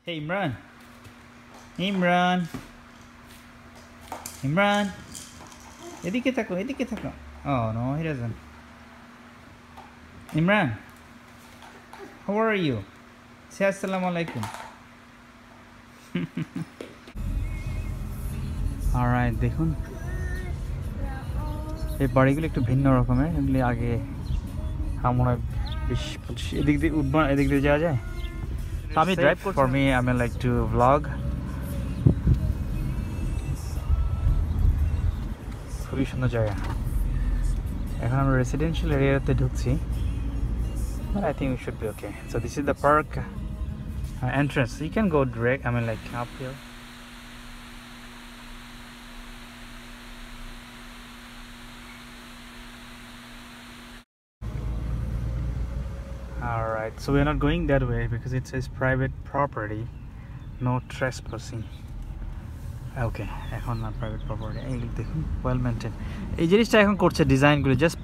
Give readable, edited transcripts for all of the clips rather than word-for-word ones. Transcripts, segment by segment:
Hey Imran. Imran. Imran. এদিকে তাকো, এদিকে তাকো. Oh no, he doesn't. Imran. How are you? Say assalamu alaikum. Alright, দেখুন এই বাড়িগুলো একটু ভিন্ন রকমের। এগুলি আগে আমরা এদিক দিয়ে উঠবো, এদিক দিয়ে যাওয়া যায়। আমি ড্রাইভ করছি। For me, I mean like to vlog. খুবই সুন্দর জায়গা। এখন আমরা রেসিডেন্সিয়াল এরিয়াতে ঢুকছি। But I think we should be okay. So this is the park entrance. You can go direct, I mean like uphill. Alright, so we are not going that way because it says private property, no trespassing. Okay, এখন না private property. এই দেখুন well maintain. এই জিনিসটা এখন করছে ডিজাইনগুলো, just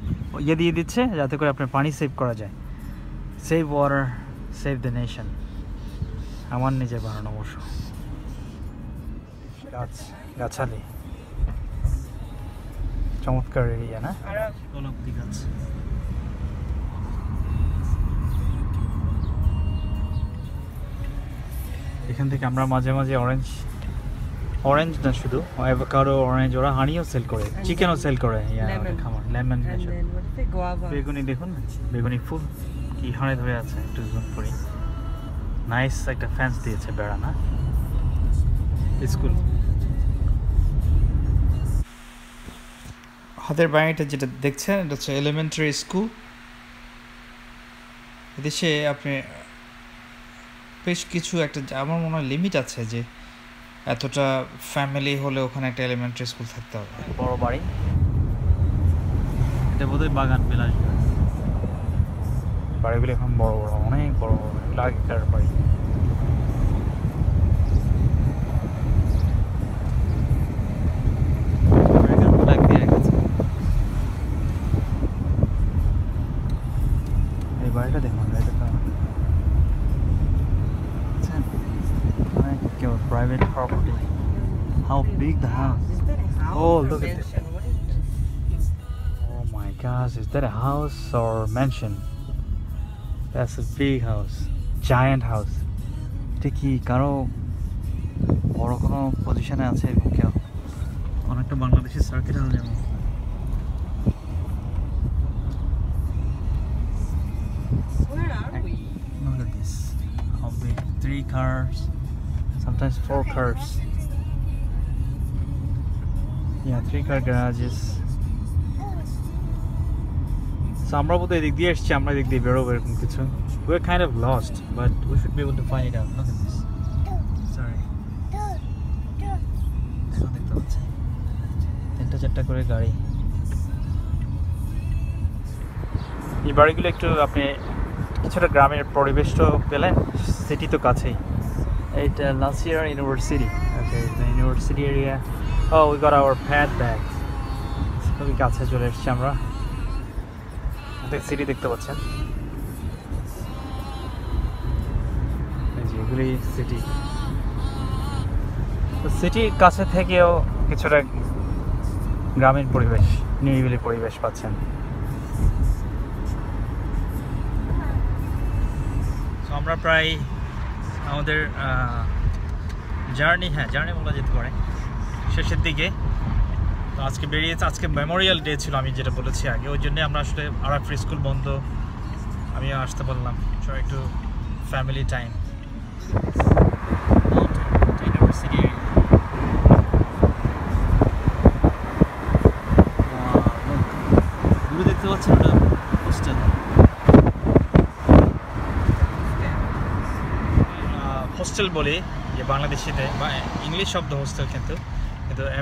ইয়ে দিয়ে দিচ্ছে যাতে করে আপনার পানি সেভ করা যায়। Save water, save the nation. আমার নিজের বানানো অবশ্য। গাছালি চমৎকার এরিয়া না? গোলাপি গাছ। এখান থেকে আমরা মাঝে মাঝে অরেঞ্জ না শুধু অ্যাভোকাডো, অরেঞ্জ, ওরা হানিও সেল করে, চিকেনও সেল করে। খাবার লেমন, বেগুনি দেখুন, বেগুনি ফুল কি হাড়ে ধরে আছে। একটু জুম করি। নাইস একটা ফেন্স দিয়েছে, বেড়া না? স্কুল হাতের বাড়িটা যেটা দেখছেন এটা হচ্ছে এলিমেন্টারি স্কুল। এদেশে আপনি বেশ কিছু একটা, আমার মনে হয় লিমিট আছে যে এতটা ফ্যামিলি হলে ওখানে একটা এলিমেন্টারি স্কুল থাকতে হবে। বড় বাড়ি, এটা বোধহয় বাগান বিলাস। বাড়িগুলো এখন বড় বড়, অনেক বড় বড়, এগুলো আগেকার বাড়ি। এই বাড়িটা দেখুন, private property. How big the house? Oh, look at this. Oh my gosh, is that a house or mansion? That's a big house, giant house. এটা কি কারো বড় কোনো পজিশনে আছে এরকম কেউ? অনেকটা বাংলাদেশের সার্কিট হাউস যেমন। Look at this. How big? 3 cars. Sometimes 4 cars. Yeah, 3-car garages. So আমরা বোধহয় এদিক দিয়ে এসেছি, আমরা এদিক দিয়ে বেরোবো এরকম কিছু। We're kind of lost, but we should be able to find it out. Look at this. Sorry. এখন দেখতে পাচ্ছি 3-4টা করে গাড়ি। এই বাড়িগুলো একটু আপনি কিছুটা গ্রামের পরিবেশটা পেলেন, সিটি তো কাছেই। It's Nasir University. Okay, the university area. Oh, we got our pad bag. খুবই কাছে চলে এসেছি আমরা। সিটি দেখতে পাচ্ছেন, এই যে এগুলি সিটি। তো সিটির কাছে থেকেও কিছুটা গ্রামীণ পরিবেশ, নিরিবিলি পরিবেশ পাচ্ছেন। তো আমরা প্রায় আমাদের জার্নি বলা যেতে পারে শেষের দিকে। তো আজকে বেরিয়েছে, আজকে মেমোরিয়াল ডে ছিল আমি যেটা বলেছি আগে, ওই জন্যে আমরা আসলে আরাফাত স্কুল বন্ধ, আমি আসতে বললাম একটু ফ্যামিলি টাইম। ইউনিভার্সিটি দূরে দেখতে পাচ্ছেন, ওটা হোস্টেল। হোস্টেল বলে যে বাংলাদেশিতে বা ইংলিশ শব্দ হোস্টেল, কিন্তু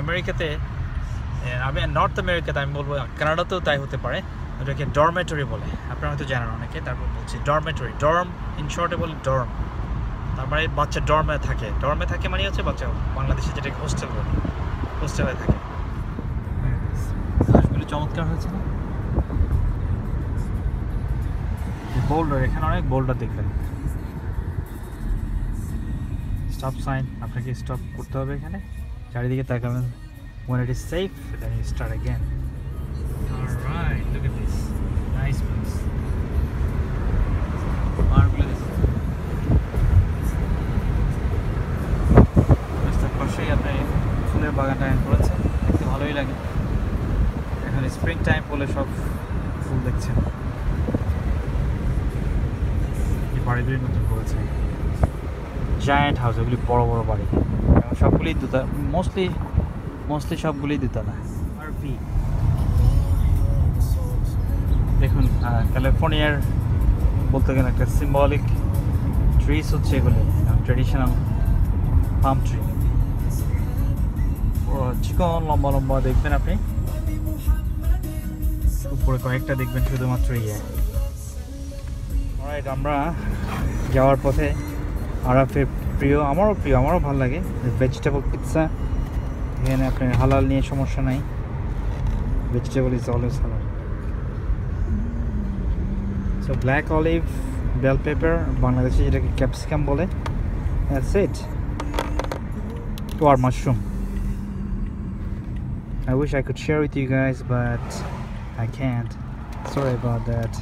আমেরিকাতে, আমি নর্থ আমেরিকাতে আমি বলবো, কানাডাতেও তাই হতে পারে, ওটাকে ডরমেটরি বলে। আপনারা হয়তো জানেন অনেকে, তারপর বলছি ডরমেটরি। ডর্ম ইন শর্টে বলে ডর্ম, তার মানে বাচ্চা ডর্মে থাকে। ডর্মে থাকে মানে হচ্ছে বাচ্চা, বাংলাদেশে যেটাকে হোস্টেল বলে, হোস্টেলে থাকে। ঘাসগুলো চমৎকার হয়েছে না? বোল্ডার, এখানে অনেক বোল্ডার দেখবেন। স্টপ সাইন, আপনাকে স্টপ করতে হবে এখানে, চারিদিকে তাকাবেন। When it is safe, then you start again. Alright, look at this. Nice place. Marvelous. রাস্তার পাশেই আপনি ফুলের বাগানটা করেছেন, দেখতে ভালোই লাগে। এখানে স্প্রিং টাইম বলে সব ফুল দেখছেন। এই বাড়িগুলি নতুন করেছে, জায়ান্ট হাউস, এগুলি বড় বড় বাড়ি, এবং সবগুলি মোস্টলি সবগুলি দোতলা। আরভি দেখুন, ক্যালিফোর্নিয়ার বলতে গেলে একটা সিম্বলিক ট্রিস হচ্ছে এগুলি, ট্রেডিশনাল পাম ট্রি, চিকন লম্বা লম্বা দেখবেন আপনি, উপরে কয়েকটা দেখবেন শুধুমাত্র অলরাইট, আমরা যাওয়ার পথে আরাফের প্রিয়, আমারও ভালো লাগে ভেজিটেবল পিৎজা। এখানে আপনার হালাল নিয়ে সমস্যা নাই, ভেজিটেবল ইজ অলওয়েজ হালাল। So black olive, bell pepper, বাংলাদেশে যেটাকে ক্যাপসিকাম বলে, that's it, or mushroom. I wish I could share with you guys, but I can't. Sorry about that.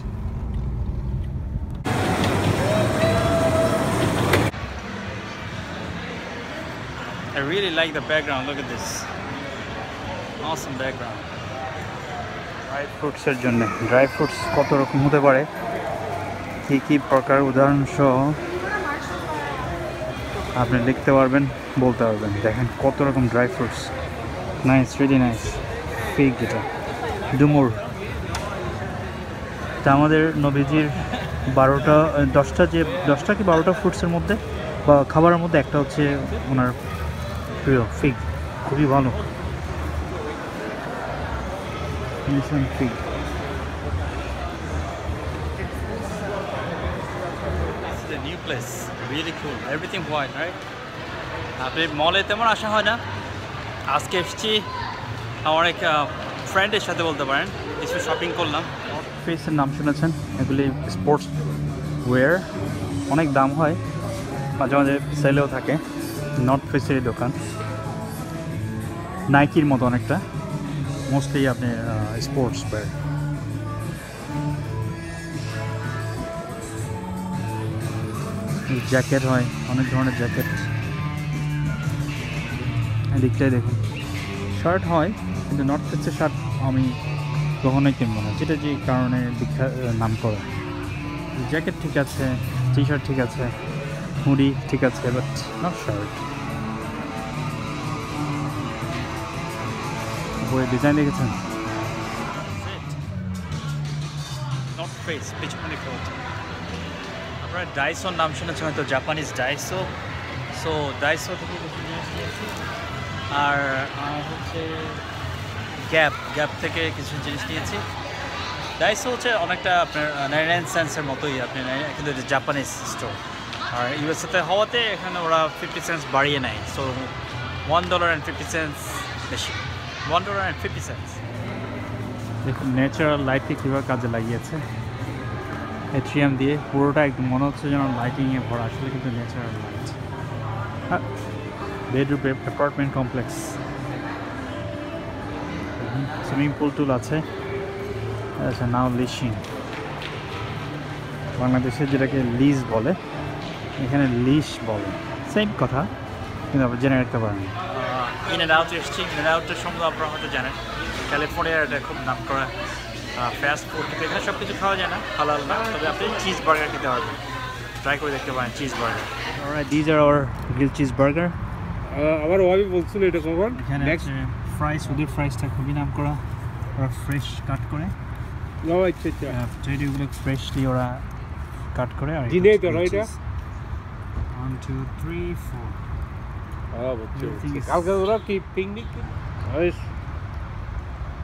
I really like the background. Look at this. Awesome background. Dry fruits এর জন্য, dry fruits কত রকম হতে পারে, কি প্রকার, উদাহরণ সহ আপনি লিখতে পারবেন, বলতে পারবেন। দেখেন কত রকম dry fruits, nice, really nice. Fig, এটা ডুমুর। তা আমাদের নবীজির 10টা কি 12টা ফ্রুটসের মধ্যে বা খাবারের মধ্যে একটা হচ্ছে ওনার প্রিয়, ফিগ, খুবই ভালো। Fig new place, really cool, everything white, right? আপনি মলে তেমন আসা হয় না, আজকে এসেছি আমার এক ফ্রেন্ডের সাথে বলতে পারেন, কিছু শপিং করলাম। ফেসের নাম শুনেছেন, এগুলি স্পোর্টস ওয়্যার, অনেক দাম হয়, মাঝে মাঝে সেলেও থাকে। নর্থ ফেসের দোকান, নাইকির মতো অনেকটা, মোস্টলি আপনি স্পোর্টস ওয়্যার। জ্যাকেট হয়, অনেক ধরনের জ্যাকেট, এদিকটাই দেখুন। শার্ট হয়, কিন্তু নর্থ ফেসের শার্ট আমি কখনোই কিনবো না, যেটা যে কারণে নাম করা। জ্যাকেট ঠিক আছে, টি শার্ট ঠিক আছে, হুডি ঠিক আছে, বাট নট শার্ট। বইয়ের ডিজাইন দেখেছেন, নর্থ ফেস পিছনে আপনারা ডাইসোর নাম শুনেছেন হয়তো, জাপানিজ ডাইসো। সো ডাইসো থেকে কিছু জিনিস নিয়েছি, আর হচ্ছে গ্যাপ থেকে কিছু জিনিস নিয়েছি। ডাইসো হচ্ছে অনেকটা আপনার 99 সেন্টসের মতোই, আপনি কিন্তু এটা জাপানিজ স্টোর, আর ইউএসএতে হওয়াতে এখানে ওরা 50 সেন্টস বাড়িয়ে নেয়। সো $1.50 বেশি, $1.50। দেখুন ন্যাচারাল লাইটকে কীভাবে কাজে লাগিয়েছে, এট্রিয়াম দিয়ে পুরোটা একদম মনে হচ্ছে যেন লাইটিংয়ে ভরা, আসলে কিন্তু natural light. Bedroom apartment complex, swimming pool টুল আছে। আচ্ছা, নাও লিশিং, বাংলাদেশে যেটাকে লিজ বলে, এখানে লিশ বলে, সেম কথা, কিন্তু আপনি জেনে রাখতে পারেন। ইন অ্যান্ড আউট এসছি, ইন অ্যান্ড আউটের সম্বন্ধে আপনারা হয়তো জানেন, ক্যালিফোর্নিয়ার এটা খুব নাম করা ফাস্ট ফুড, কিন্তু এখানে সব কিছু খাওয়া যায় না, হালাল না, তবে আপনি চিজ বার্গার খেতে পারবেন, ট্রাই করে দেখতে পারেন cheeseburger. Alright, this are our grill cheeseburger. আমার ওয়াইফ বলছিল এটা কখন, এখানে ফ্রাইস, ওদের ফ্রাইসটা খুবই নাম করা, ওরা ফ্রেশ কাট করে, ট্রেডিগুলো ফ্রেশলি ওরা কাট করে। আর দিনে তো এটা 1 2 3 4 কালকে ওরা কি পিকনিক